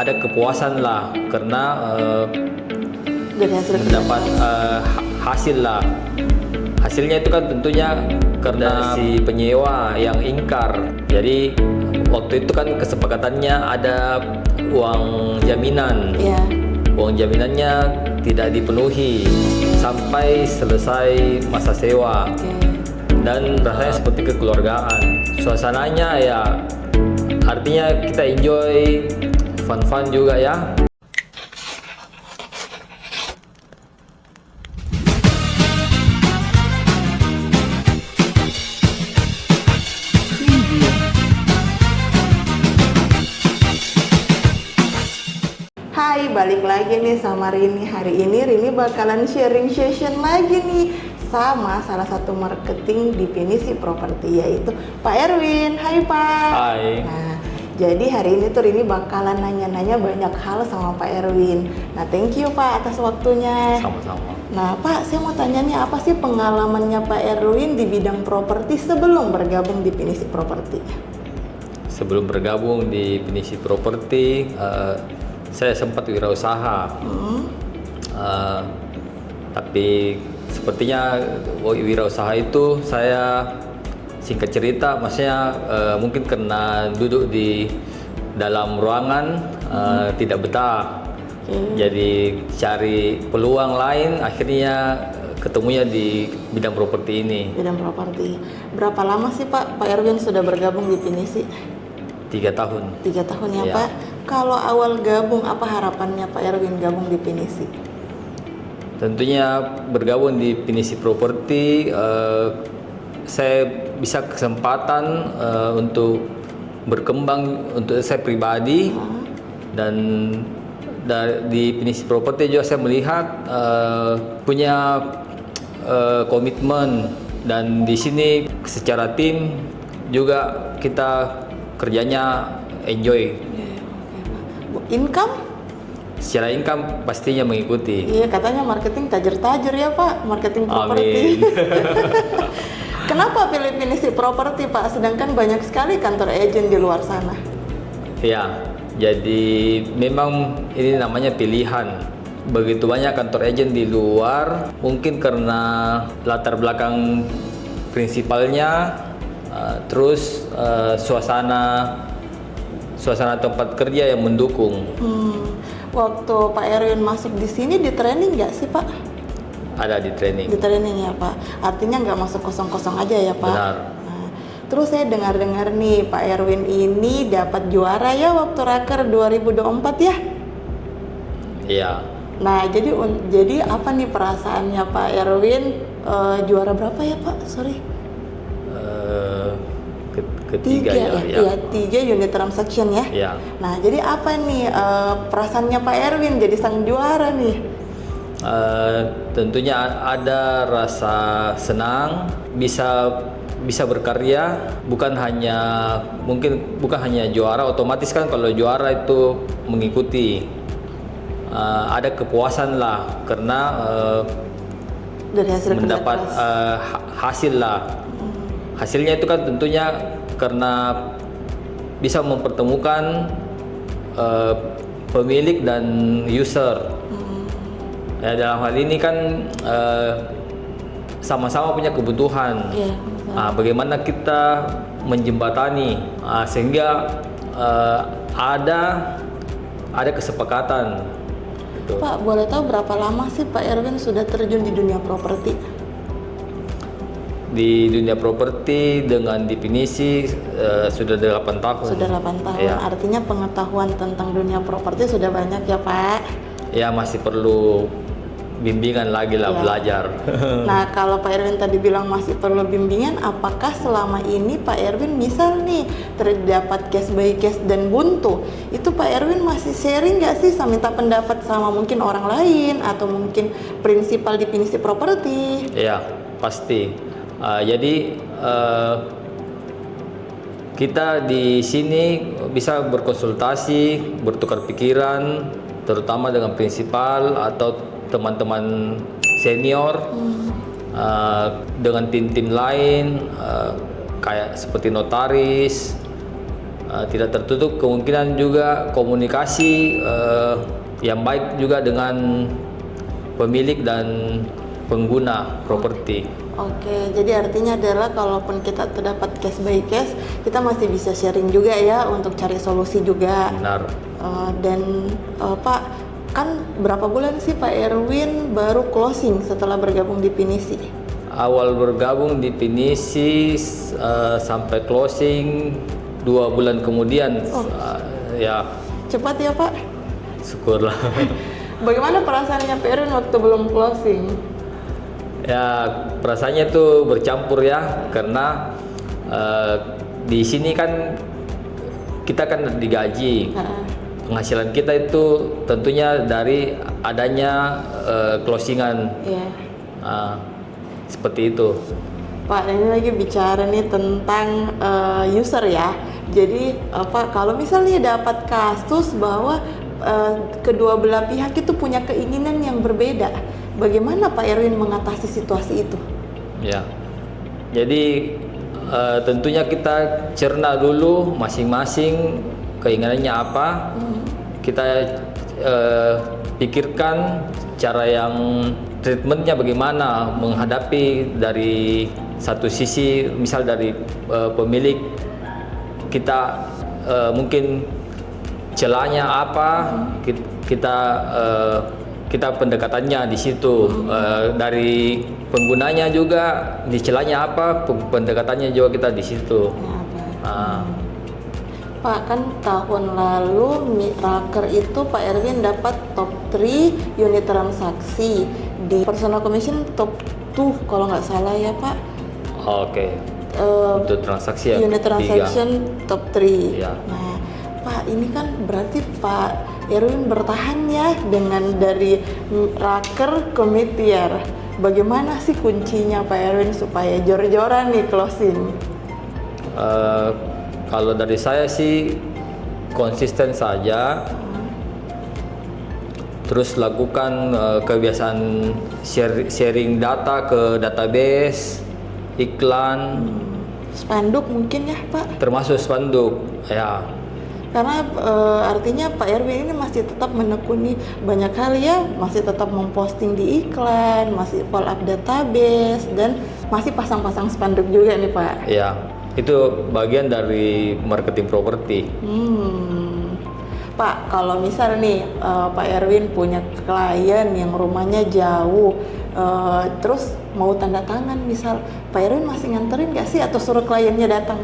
ada kepuasan lah karena dari hasil mendapat hasil lah. Hasilnya itu kan tentunya karena si penyewa yang ingkar. Jadi waktu itu kan kesepakatannya ada uang jaminan. ya. Uang jaminannya tidak dipenuhi sampai selesai masa sewa. Oke. Dan rasanya seperti kekeluargaan. Suasananya ya artinya kita enjoy, fun-fun juga ya. Hai, balik lagi nih sama Rini. Hari ini Rini bakalan sharing session lagi nih sama salah satu marketing di Pinisi Properti, yaitu Pak Erwin. Hai Pak. Hai. Nah, jadi hari ini tuh Rini bakalan nanya-nanya banyak hal sama Pak Erwin. Nah, thank you Pak atas waktunya. Sama-sama. Nah Pak, saya mau tanya nih, apa sih pengalamannya Pak Erwin di bidang properti sebelum bergabung di Pinisi Properti? Sebelum bergabung di Pinisi Properti, saya sempat wirausaha. Tapi sepertinya wirausaha itu saya singkat cerita, maksudnya mungkin karena duduk di dalam ruangan tidak betah. Jadi cari peluang lain, akhirnya ketemunya di bidang properti ini. Bidang properti. Berapa lama sih Pak Erwin sudah bergabung di Pinisi? 3 tahun. 3 tahun ya Iya. Pak. Kalau awal gabung, apa harapannya Pak Erwin gabung di Pinisi? Tentunya bergabung di Pinisi Properti, saya bisa kesempatan untuk berkembang untuk saya pribadi. Dan di Pinisi Properti juga saya melihat punya komitmen, dan di sini secara tim juga kita kerjanya enjoy. Income? Secara income pastinya mengikuti. Iya, katanya marketing tajir-tajir ya Pak, marketing properti. Amin. Kenapa pilih Pinisi Properti Pak, sedangkan banyak sekali kantor agent di luar sana? Ya, jadi memang ini namanya pilihan. Begitu banyak kantor agent di luar, mungkin karena latar belakang prinsipalnya, terus suasana tempat kerja yang mendukung. Waktu Pak Erwin masuk di sini di training nggak sih Pak? Ada di training. Di training ya Pak. Artinya nggak masuk kosong-kosong aja ya Pak? Benar. Nah, terus saya dengar-dengar nih Pak Erwin ini dapat juara ya waktu Raker 2024 ya? Iya. Nah, jadi apa nih perasaannya Pak Erwin, juara berapa ya Pak? Sorry. Ketiga ya. Iya, 3 unit transaction ya. Ya. Nah, jadi apa nih perasaannya Pak Erwin jadi sang juara nih? Tentunya ada rasa senang bisa berkarya, bukan hanya juara. Otomatis kan kalau juara itu mengikuti, ada kepuasan lah karena Dari hasil kerja mendapat keras. hasil lah. Hasilnya itu kan tentunya karena bisa mempertemukan pemilik dan user. Ya, dalam hal ini kan sama-sama punya kebutuhan. Iya, Bagaimana kita menjembatani sehingga ada kesepakatan. Gitu. Pak, boleh tahu berapa lama sih Pak Erwin sudah terjun di dunia properti? Di dunia properti dengan definisi sudah 8 tahun. Sudah 8 tahun. Ya. Artinya pengetahuan tentang dunia properti sudah banyak ya Pak. Ya, masih perlu bimbingan lagi lah, Ya. belajar. Nah, kalau Pak Erwin tadi bilang masih perlu bimbingan, apakah selama ini Pak Erwin misal nih terdapat case by case dan buntu, itu Pak Erwin masih sharing nggak sih, minta pendapat sama mungkin orang lain atau mungkin prinsipal di Pinisi Properti? Ya, pasti. Jadi kita di sini bisa berkonsultasi, bertukar pikiran, terutama dengan prinsipal atau teman-teman senior, dengan tim-tim lain, kayak seperti notaris, tidak tertutup kemungkinan juga komunikasi yang baik juga dengan pemilik dan pengguna properti. Oke, jadi artinya adalah kalaupun kita terdapat case by case, kita masih bisa sharing juga ya untuk cari solusi juga. Benar. Dan Pak, kan berapa bulan sih Pak Erwin baru closing setelah bergabung di Pinisi? Awal bergabung di Pinisi sampai closing 2 bulan kemudian. Ya, Cepat ya Pak? syukurlah. Bagaimana perasaannya Pak Erwin waktu belum closing? Ya, perasaannya tuh bercampur ya, karena di sini kan kita kan digaji. Penghasilan kita itu tentunya dari adanya closingan. Iya. Seperti itu. Pak, ini lagi bicara nih tentang user ya. Jadi Pak, kalau misalnya dapat kasus bahwa kedua belah pihak itu punya keinginan yang berbeda, bagaimana Pak Erwin mengatasi situasi itu? Ya, jadi tentunya kita cerna dulu masing-masing keinginannya apa. Kita pikirkan cara yang treatmentnya bagaimana menghadapi dari satu sisi, misal dari pemilik kita mungkin celahnya apa, kita pendekatannya di situ. Dari penggunanya juga di celahnya apa, pendekatannya juga kita di situ. Pak, kan tahun lalu Raker itu Pak Erwin dapat top 3 unit transaksi di personal commission top 2 kalau nggak salah ya Pak. Oke. Untuk transaksi ya, unit transaction top 3. Ya. Nah, Pak, ini kan berarti Pak Erwin bertahan ya dengan dari Raker ke Mitiar. Bagaimana sih kuncinya Pak Erwin supaya jor-joran nih closing? Kalau dari saya sih konsisten saja, terus lakukan kebiasaan sharing data ke database, iklan, spanduk mungkin ya Pak? termasuk spanduk ya. Karena artinya Pak Erwin ini masih tetap menekuni banyak hal ya, masih tetap memposting di iklan, masih follow up database, dan masih pasang-pasang spanduk juga nih Pak. Ya, itu bagian dari marketing properti. Pak, kalau misal nih Pak Erwin punya klien yang rumahnya jauh, terus mau tanda tangan misal, Pak Erwin masih nganterin nggak sih atau suruh kliennya datang?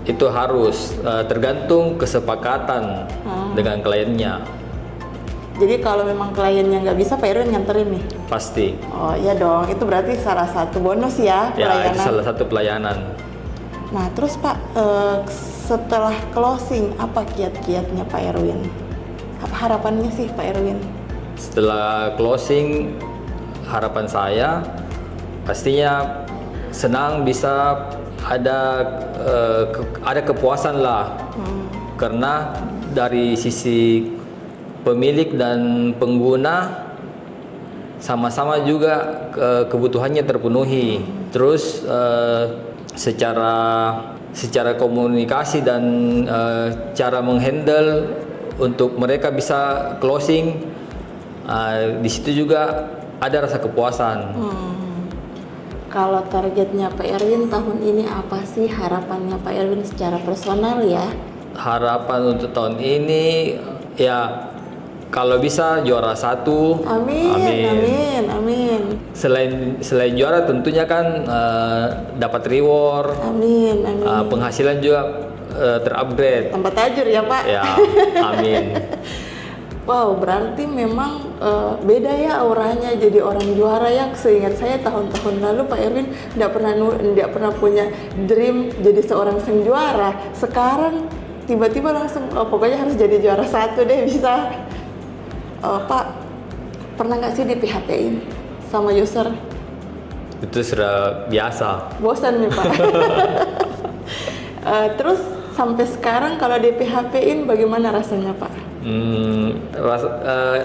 Itu harus tergantung kesepakatan dengan kliennya. Jadi kalau memang kliennya nggak bisa, Pak Erwin nganterin nih? Pasti. Oh iya dong, itu berarti salah satu bonus ya pelayanan. Ya, itu salah satu pelayanan. Nah terus Pak, setelah closing apa kiat-kiatnya Pak Erwin? Apa harapannya sih Pak Erwin? Setelah closing, harapan saya pastinya senang, bisa ada kepuasan lah. Karena dari sisi pemilik dan pengguna sama-sama juga kebutuhannya terpenuhi. Terus secara komunikasi dan cara menghandle untuk mereka bisa closing, di situ juga ada rasa kepuasan. Kalau targetnya Pak Erwin tahun ini apa sih harapannya Pak Erwin secara personal ya? Harapan untuk tahun ini ya kalau bisa juara 1. Amin. Selain juara tentunya kan dapat reward. Amin. Penghasilan juga terupgrade. Tambah tajur ya Pak. Ya, amin. Wow, berarti memang beda ya auranya jadi orang juara ya. Seingat saya tahun-tahun lalu Pak Erwin tidak pernah punya dream jadi seorang sang juara. Sekarang tiba-tiba langsung pokoknya harus jadi juara 1 deh bisa. Pak, pernah nggak sih di PHP-in sama user? Itu sudah biasa. Bosan nih Pak. Terus sampai sekarang kalau di PHP-in bagaimana rasanya Pak?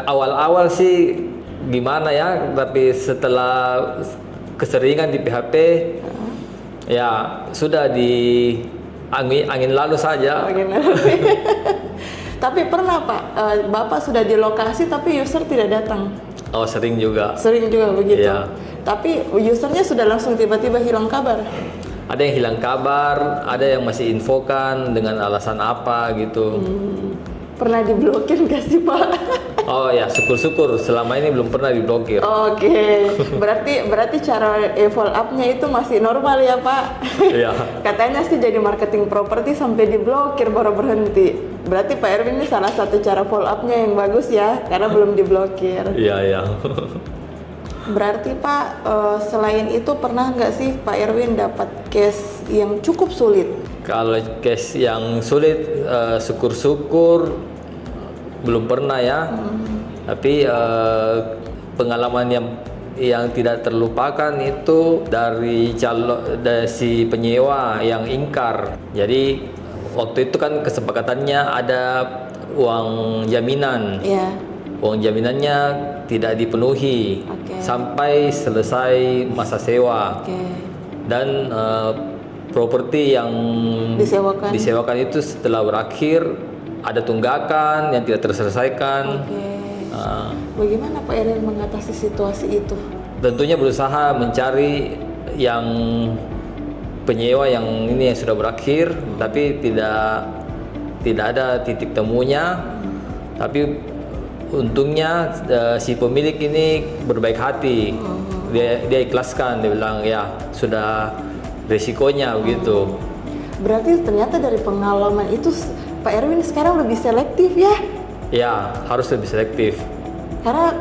Awal-awal sih gimana ya, tapi setelah keseringan di PHP ya sudah angin lalu saja. Bagaimana? Tapi pernah Pak, Bapak sudah di lokasi tapi user tidak datang. Oh, sering juga. Sering juga begitu. Iya. Tapi usernya sudah langsung tiba-tiba hilang kabar. Ada yang hilang kabar, ada yang masih infokan dengan alasan apa gitu. Pernah diblokir nggak sih Pak? Oh ya, syukur-syukur selama ini belum pernah diblokir. Oke, berarti cara follow up-nya itu masih normal ya Pak? Iya. Katanya sih jadi marketing properti sampai diblokir baru berhenti. Berarti Pak Erwin ini salah satu cara follow up-nya yang bagus ya, karena belum diblokir. Iya, iya. Berarti Pak, selain itu pernah nggak sih Pak Erwin dapat case yang cukup sulit? Kalau case yang sulit, syukur-syukur belum pernah ya. Tapi pengalaman yang tidak terlupakan itu dari si penyewa yang ingkar. Jadi waktu itu kan kesepakatannya ada uang jaminan. Iya. Uang jaminannya tidak dipenuhi sampai selesai masa sewa. Dan properti yang disewakan itu setelah berakhir ada tunggakan yang tidak terselesaikan. Bagaimana Pak Erwin mengatasi situasi itu? Tentunya berusaha mencari yang penyewa yang ini yang sudah berakhir, tapi tidak ada titik temunya. Tapi untungnya si pemilik ini berbaik hati. Dia ikhlaskan, dia bilang ya sudah resikonya begitu. Berarti ternyata dari pengalaman itu Pak Erwin sekarang lebih selektif ya? Ya, harus lebih selektif. Karena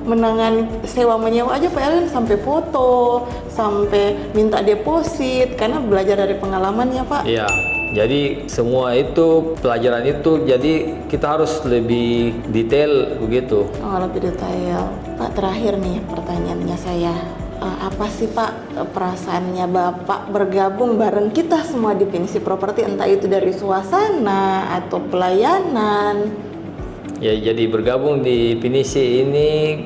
menangani sewa menyewa aja Pak Erwin sampai foto, sampai minta deposit, karena belajar dari pengalamannya Pak. Iya, jadi semua itu pelajaran itu, jadi kita harus lebih detail begitu. Oh, lebih detail. Pak, terakhir nih pertanyaannya saya. Apa sih Pak perasaannya Bapak bergabung bareng kita semua di Pinisi Properti, entah itu dari suasana atau pelayanan? Ya, jadi bergabung di Pinisi ini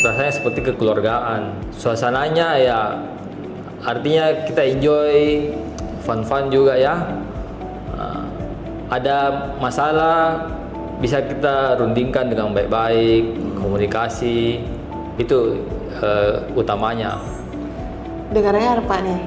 rasanya seperti kekeluargaan. Suasananya ya artinya kita enjoy, fun juga ya. Ada masalah bisa kita rundingkan dengan baik-baik, komunikasi itu utamanya. Dengarnya apa nih?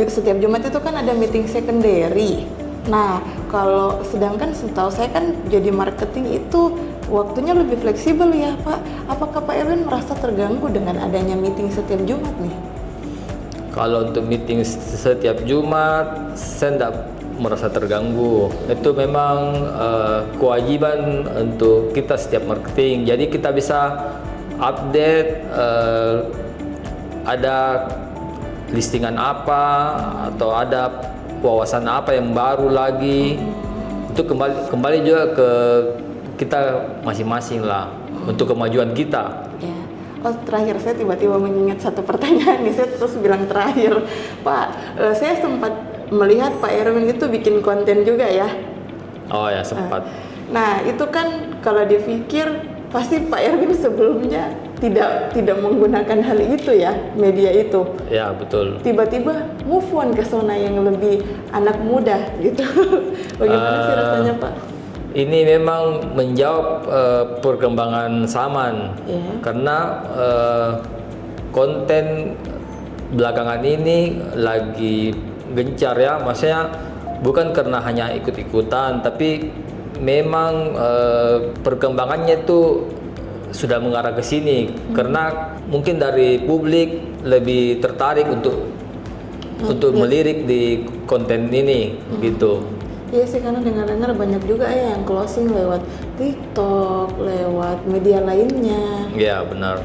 Setiap Jumat itu kan ada meeting secondary. Nah, kalau sedangkan setahu saya kan jadi marketing itu waktunya lebih fleksibel ya Pak. Apakah Pak Erwin merasa terganggu dengan adanya meeting setiap Jumat nih? Kalau untuk meeting setiap Jumat, saya tidak merasa terganggu. Itu memang kewajiban untuk kita setiap marketing. Jadi kita bisa update ada listingan apa atau ada wawasan apa yang baru lagi. Itu kembali juga ke kita masing-masing lah untuk kemajuan kita. Ya. Oh, terakhir saya tiba-tiba mengingat satu pertanyaan nih, saya terus bilang terakhir Pak, saya sempat melihat Pak Erwin itu bikin konten juga ya. Oh ya, sempat. Nah, itu kan kalau dipikir pasti Pak Erwin sebelumnya tidak menggunakan hal itu ya, media itu. Ya, betul. Tiba-tiba move on ke zona yang lebih anak muda gitu. Bagaimana sih rasanya Pak? Ini memang menjawab perkembangan zaman. Karena konten belakangan ini lagi gencar ya, maksudnya bukan karena hanya ikut-ikutan, tapi memang perkembangannya itu sudah mengarah ke sini. Karena mungkin dari publik lebih tertarik untuk melirik di konten ini gitu. Iya sih, karena dengar-dengar banyak juga ya yang closing lewat TikTok, lewat media lainnya. Iya, benar.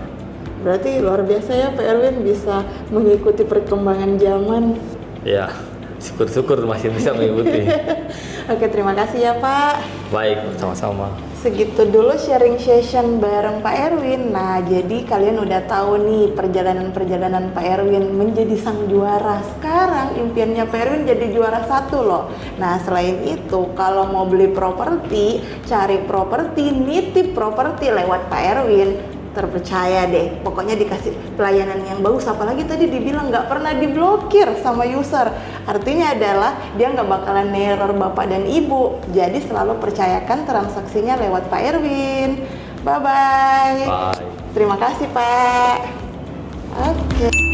Berarti luar biasa ya Pak Erwin bisa mengikuti perkembangan zaman. Ya, syukur-syukur masih bisa mengikuti. Oke, terima kasih ya Pak. Baik, sama-sama. Segitu dulu sharing session bareng Pak Erwin. Nah, jadi kalian udah tahu nih perjalanan-perjalanan Pak Erwin menjadi sang juara. Sekarang impiannya Pak Erwin jadi juara 1 loh. Nah, selain itu kalau mau beli properti, cari properti, nitip properti lewat Pak Erwin, terpercaya deh. Pokoknya dikasih pelayanan yang bagus, apalagi tadi dibilang nggak pernah diblokir sama user. Artinya adalah dia nggak bakalan neror bapak dan ibu. Jadi selalu percayakan transaksinya lewat Pak Erwin. Bye-bye. Bye. Terima kasih Pak. Oke.